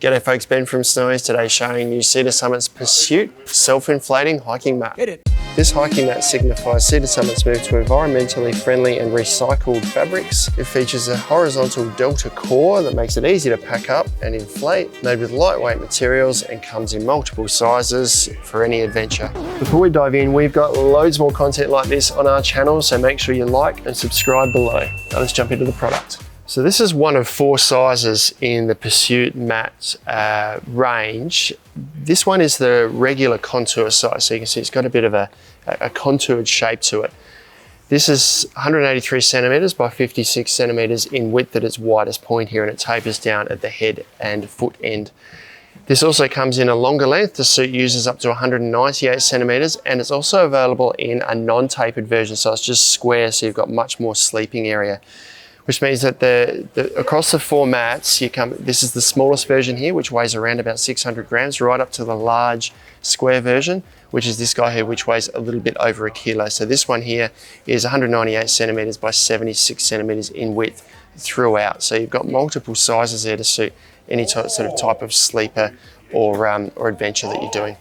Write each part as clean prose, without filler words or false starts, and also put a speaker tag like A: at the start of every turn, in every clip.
A: G'day folks, Ben from Snowies, today showing you Cedar Summit's Pursuit Self-Inflating Hiking Mat. This hiking mat signifies Cedar Summit's move to environmentally friendly and recycled fabrics. It features a horizontal delta core that makes it easy to pack up and inflate, made with lightweight materials and comes in multiple sizes for any adventure. Before we dive in, we've got loads more content like this on our channel, so make sure you like and subscribe below. Now let's jump into the product. So this is one of 4 sizes in the Pursuit mat range. This one is the regular contour size, so you can see it's got a bit of a contoured shape to it. This is 183 centimeters by 56 centimeters in width at its widest point here, and it tapers down at the head and foot end. This also comes in a longer length to suit users up to 198 centimeters, and it's also available in a non-tapered version, so it's just square, so you've got much more sleeping area. Which means that across the 4 mats, this is the smallest version here, which weighs around about 600 grams, right up to the large square version, which is this guy here, which weighs a little bit over a kilo. So this one here is 198 centimeters by 76 centimeters in width throughout. So you've got multiple sizes there to suit any type of sleeper or adventure that you're doing.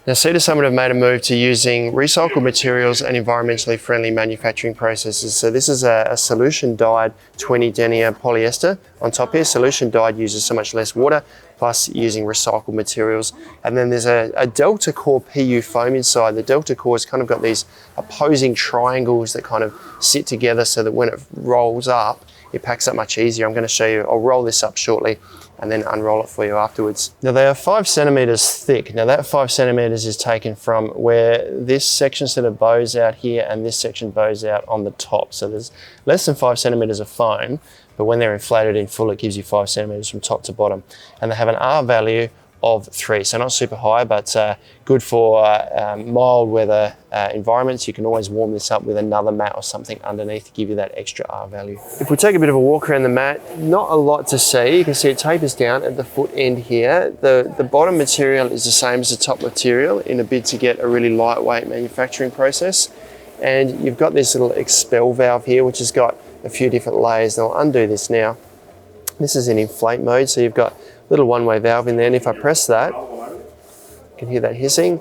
A: Now, Cedar Summit have made a move to using recycled materials and environmentally friendly manufacturing processes. So this is a solution dyed 20 denier polyester on top here. Solution dyed uses so much less water, plus using recycled materials. And then there's a Delta Core PU foam inside. The Delta Core has kind of got these opposing triangles that kind of sit together so that when it rolls up, it packs up much easier. I'm going to show you, I'll roll this up shortly and then unroll it for you afterwards. Now they are 5 centimeters thick. Now that 5 centimeters is taken from where this section sort of bows out here and this section bows out on the top. So there's less than 5 centimeters of foam, but when they're inflated in full, it gives you 5 centimeters from top to bottom. And they have an R-value of 3, so not super high, but good for mild weather environments. You can always warm this up with another mat or something underneath to give you that extra R-value. If we take a bit of a walk around the mat, not a lot to see. You can see it tapers down at the foot end here. The bottom material is the same as the top material in a bid to get a really lightweight manufacturing process. And you've got this little XPEL valve here, which has got a few different layers. And I'll undo this now. This is in inflate mode, so you've got little one-way valve in there, and if I press that, you can hear that hissing.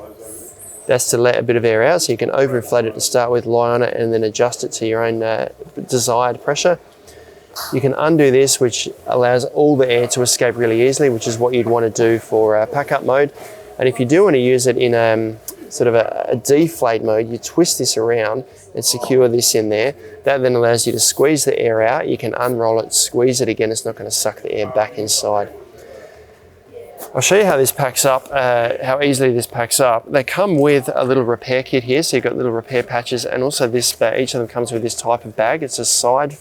A: That's to let a bit of air out, so you can overinflate it to start with, lie on it, and then adjust it to your own desired pressure. You can undo this, which allows all the air to escape really easily, which is what you'd want to do for pack-up mode. And if you do want to use it in sort of a deflate mode, you twist this around and secure this in there. That then allows you to squeeze the air out. You can unroll it, squeeze it again. It's not going to suck the air back inside. I'll show you how this packs up, how easily this packs up. They come with a little repair kit here, so you've got little repair patches, and also this bag, each of them comes with this type of bag. It's a side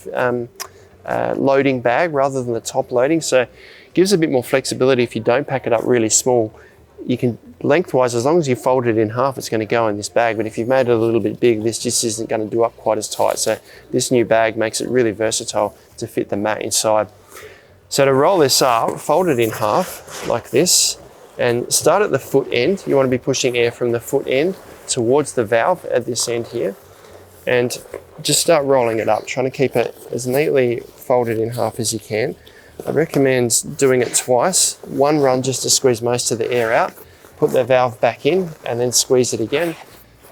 A: loading bag rather than the top loading, so it gives a bit more flexibility. If you don't pack it up really small, you can lengthwise, as long as you fold it in half, it's going to go in this bag. But if you've made it a little bit big, this just isn't going to do up quite as tight. So this new bag makes it really versatile to fit the mat inside. So to roll this up, fold it in half like this and start at the foot end. You want to be pushing air from the foot end towards the valve at this end here, and just start rolling it up, trying to keep it as neatly folded in half as you can. I recommend doing it twice. One run just to squeeze most of the air out, put the valve back in and then squeeze it again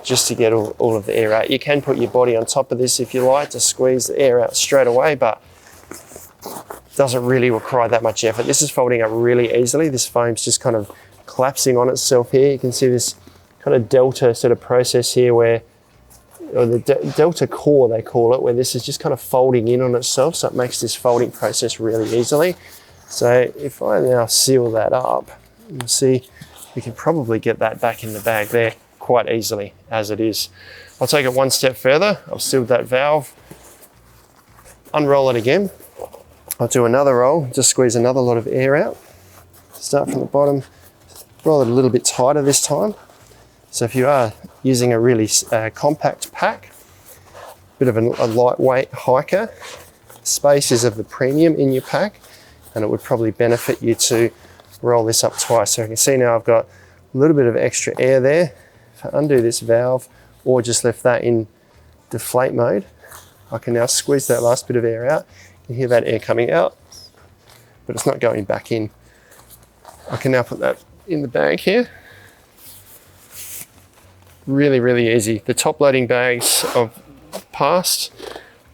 A: just to get all of the air out. You can put your body on top of this if you like to squeeze the air out straight away, but doesn't really require that much effort. This is folding up really easily. This foam's just kind of collapsing on itself here. You can see this kind of delta sort of process here where, or the delta core they call it, where this is just kind of folding in on itself, so it makes this folding process really easily. So if I now seal that up, you'll see we can probably get that back in the bag there quite easily as it is. I'll take it one step further. I've sealed that valve, unroll it again. I'll do another roll, just squeeze another lot of air out. Start from the bottom, roll it a little bit tighter this time. So if you are using a really compact pack, bit of a lightweight hiker, space is of the premium in your pack, and it would probably benefit you to roll this up twice. So you can see now I've got a little bit of extra air there. If I undo this valve or just left that in deflate mode, I can now squeeze that last bit of air out. You hear that air coming out, but it's not going back in. I can now put that in the bag here. Really, really easy. The top loading bags of past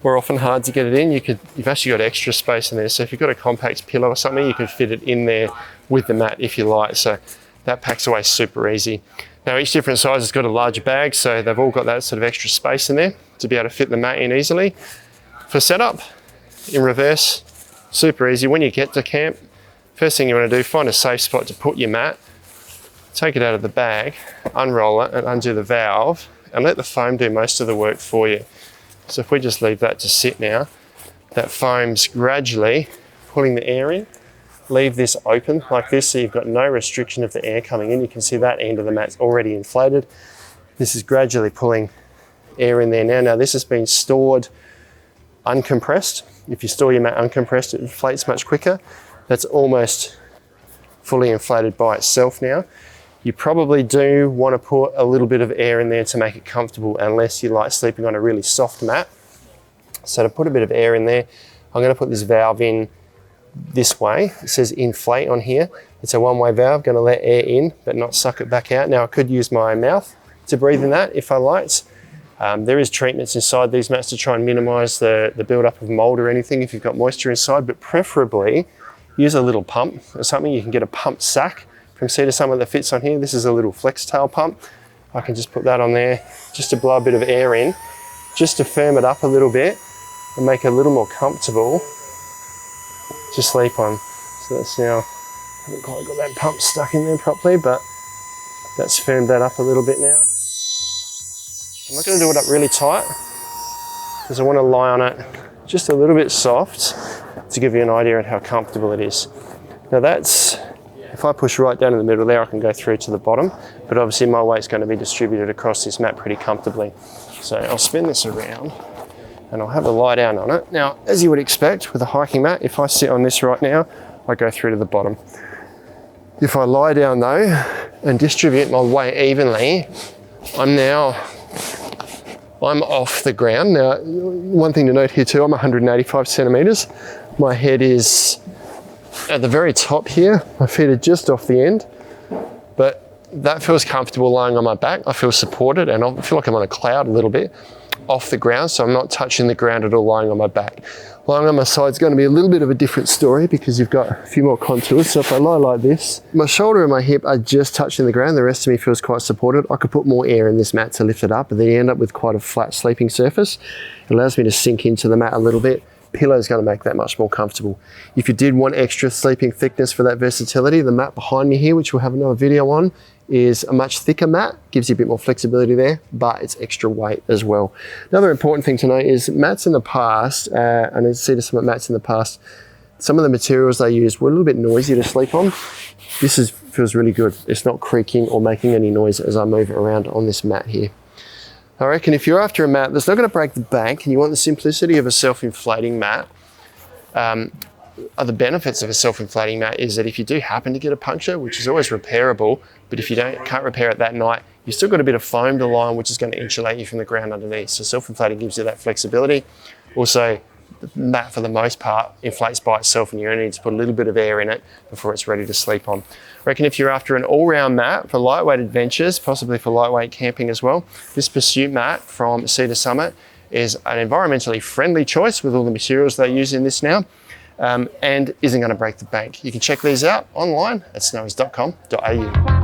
A: were often hard to get it in. You've actually got extra space in there. So if you've got a compact pillow or something, you can fit it in there with the mat if you like. So that packs away super easy. Now each different size has got a larger bag, so they've all got that sort of extra space in there to be able to fit the mat in easily. For setup, in reverse, super easy. When you get to camp, first thing you want to do, find a safe spot to put your mat, take it out of the bag, unroll it and undo the valve and let the foam do most of the work for you. So if we just leave that to sit now, that foam's gradually pulling the air in. Leave this open like this so you've got no restriction of the air coming in. You can see that end of the mat's already inflated. This is gradually pulling air in there now. Now this has been stored uncompressed. If you store your mat uncompressed, it inflates much quicker. That's almost fully inflated by itself now. You probably do want to put a little bit of air in there to make it comfortable unless you like sleeping on a really soft mat. So to put a bit of air in there, I'm going to put this valve in this way. It says inflate on here. It's a one-way valve, going to let air in but not suck it back out. Now I could use my mouth to breathe in that if I liked. There is treatments inside these mats to try and minimize the build-up of mold or anything if you've got moisture inside, but preferably use a little pump or something. You can get a pump sack from Cedar Summit that fits on here. This is a little flex tail pump. I can just put that on there just to blow a bit of air in, just to firm it up a little bit and make it a little more comfortable to sleep on. So that's now, I haven't quite got that pump stuck in there properly, but that's firmed that up a little bit now. I'm not going to do it up really tight because I want to lie on it just a little bit soft to give you an idea of how comfortable it is. Now that's, if I push right down in the middle there, I can go through to the bottom, but obviously my weight's going to be distributed across this mat pretty comfortably. So I'll spin this around and I'll have a lie down on it. Now, as you would expect with a hiking mat, if I sit on this right now, I go through to the bottom. If I lie down though and distribute my weight evenly, I'm off the ground. Now, one thing to note here too, I'm 185 centimeters. My head is at the very top here. My feet are just off the end, but that feels comfortable lying on my back. I feel supported and I feel like I'm on a cloud a little bit off the ground, so I'm not touching the ground at all lying on my back. Lying on my side is going to be a little bit of a different story because you've got a few more contours. So if I lie like this, my shoulder and my hip are just touching the ground. The rest of me feels quite supported. I could put more air in this mat to lift it up, but then you end up with quite a flat sleeping surface. It allows me to sink into the mat a little bit. Pillow is going to make that much more comfortable. If you did want extra sleeping thickness for that versatility, the mat behind me here, which we'll have another video on, is a much thicker mat, gives you a bit more flexibility there, but it's extra weight as well. Another important thing to note is mats in the past, and I see some mats in the past, some of the materials they use were a little bit noisy to sleep on. This feels really good. It's not creaking or making any noise as I move around on this mat here. I reckon if you're after a mat that's not going to break the bank and you want the simplicity of a self-inflating mat, other benefits of a self-inflating mat is that if you do happen to get a puncture, which is always repairable, but if you can't repair it that night, you've still got a bit of foam to lie on, which is going to insulate you from the ground underneath. So self-inflating gives you that flexibility. Also, the mat for the most part inflates by itself and you only need to put a little bit of air in it before it's ready to sleep on. I reckon if you're after an all-round mat for lightweight adventures, possibly for lightweight camping as well, this Pursuit mat from Cedar Summit is an environmentally friendly choice with all the materials they use in this now, and isn't going to break the bank. You can check these out online at snowies.com.au.